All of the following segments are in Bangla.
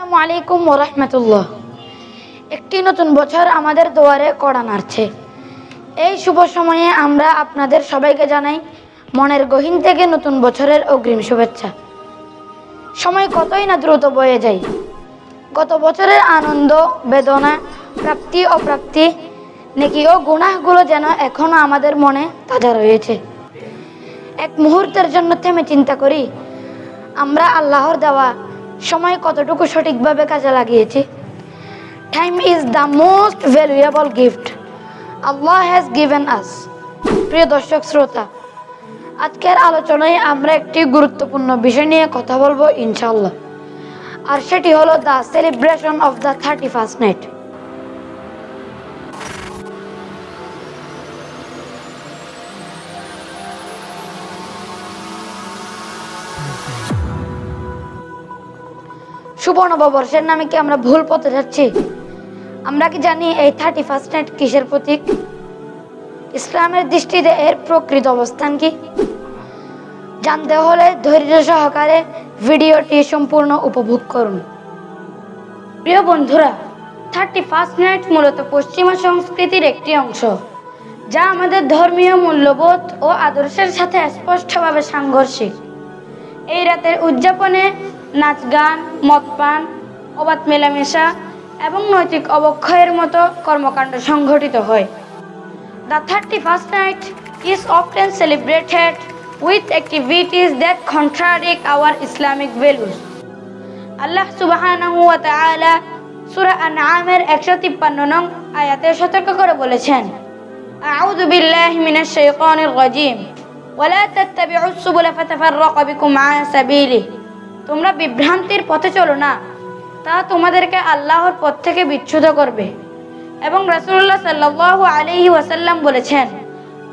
আসসালামু আলাইকুম ওয়া রাহমাতুল্লাহ। একটি নতুন বছর আমাদের দুয়ারে কড়া নাড়ছে। এই শুভ সময়ে আমরা আপনাদের সবাইকে জানাই মনের গহীন থেকে নতুন বছরের অগ্রিম শুভেচ্ছা। সময় কতই না দ্রুত বয়ে যায়। গত বছরের আনন্দ, বেদনা, প্রাপ্তি অপ্রাপ্তি, নেকি ও গুনাহগুলো যেন এখনো আমাদের মনে তাজা রয়েছে। এক মুহূর্তের জন্য থেমে চিন্তা করি, আমরা আল্লাহর দেওয়া সময় কতটুকু সঠিকভাবে কাজে লাগিয়েছি। Time is the most valuable gift Allah has given আস। প্রিয় দর্শক শ্রোতা, আজকের আলোচনায় আমরা একটি গুরুত্বপূর্ণ বিষয় নিয়ে কথা বলবো ইনশাআল্লাহ, আর সেটি হলো the celebration of the 31st night. শুভ নববর্ষের নামে কি আমরা ভুল পথে যাচ্ছি? আমরা কি জানি এই 31st নাইট কিসের প্রতীক? ইসলামের দৃষ্টিতে এর প্রকৃত অবস্থান কি? জানতে হলে ধৈর্য সহকারে ভিডিওটি সম্পূর্ণ উপভোগ করুন। প্রিয় বন্ধুরা, 31st নাইট মূলত পশ্চিমা সংস্কৃতির একটি অংশ, যা আমাদের ধর্মীয় মূল্যবোধ ও আদর্শের সাথে স্পষ্টভাবে সাংঘর্ষিক। এই রাতের উদযাপনে নাচ গান, মদ পান, অবাধ মেলামেশা এবং নৈতিক অবক্ষয়ের মতো কর্মকাণ্ড সংঘটিত হয়। The 31st night is often celebrated with activities that contradict our Islamic values. আল্লাহ সুবহানাহু ওয়া তাআলা সূরা আনআমের 153 নং আয়াতে সতর্ক করে বলেছেন, আউযু বিল্লাহি মিনাশ শাইতানির রাজীম ওয়া লা তাত্তাবিউস সুবুলা ফাতাফাররাকা বিকুম আন সাবিলিহি। তোমরা বিভ্রান্তির পথে চলো না, তা তোমাদেরকে আল্লাহর পথ থেকে বিচ্যুত করবে। এবং রাসূলুল্লাহ সাল্লাল্লাহু আলাইহি ওয়াসাল্লাম বলেছেন,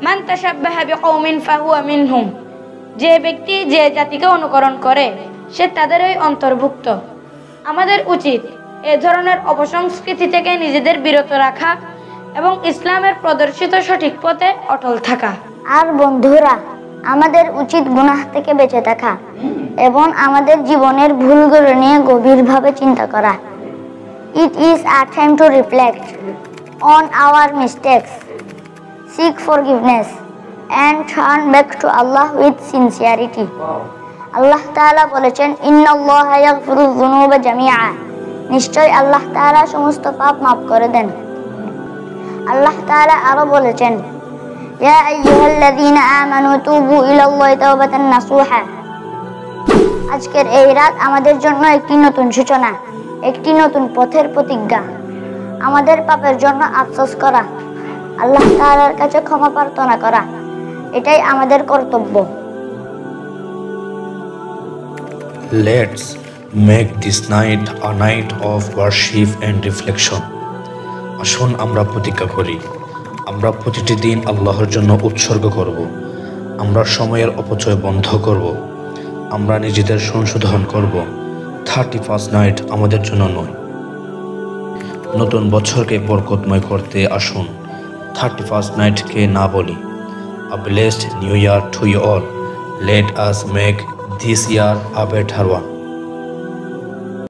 মান তাশাব্বাহা বিকওমিন ফাহুয়া মিনহুম। যে ব্যক্তি যে জাতিকে অনুকরণ করে সে তাদেরই অন্তর্ভুক্ত। আমাদের উচিত এ ধরনের অপসংস্কৃতি থেকে নিজেদের বিরত রাখা এবং ইসলামের প্রদর্শিত সঠিক পথে অটল থাকা। আর বন্ধুরা, আমাদের উচিত গুনাহ থেকে বেঁচে থাকা এবং আমাদের জীবনের ভুলগুলো নিয়ে গভীরভাবে চিন্তা করা। It is a time to reflect on our mistakes, seek forgiveness and turn back to Allah with sincerity. আল্লাহ তাআলা বলেছেন, ইন্নাল্লাহা ইয়াগফিরুয যুনুবা জামিআ। নিশ্চয় আল্লাহ তাআলা সমস্ত পাপ মাফ করে দেন। আল্লাহ তাআলা আরো বলেছেন, ইয়া আইয়ুহাল্লাযীনা আমানু তুবু ইলাল্লাহি তাওবাতান নাসুহা। আজকের এই রাত আমাদের জন্য একটি নতুন সূচনা, একটি নতুন পথের প্রতিজ্ঞা। আমাদের পাপের জন্য আফসোস করা, আল্লাহ তাআলার কাছে ক্ষমা প্রার্থনা করা, এটাই আমাদের কর্তব্য। Let's make this night a night of worship and reflection. আসুন আমরা প্রতিজ্ঞা করি, আমরা প্রতিটি দিন আল্লাহর জন্য উৎসর্গ করব। আমরা সময়ের অপচয় বন্ধ করব। আমরা নিজেদের সংশোধন করব। 31st নাইট আমাদের জন্য নয়, নতুন বছরকে বরকতময় করতে আসুন 31st নাইটকে না বলি। A blessed new year to you all. Let us make this year a better one.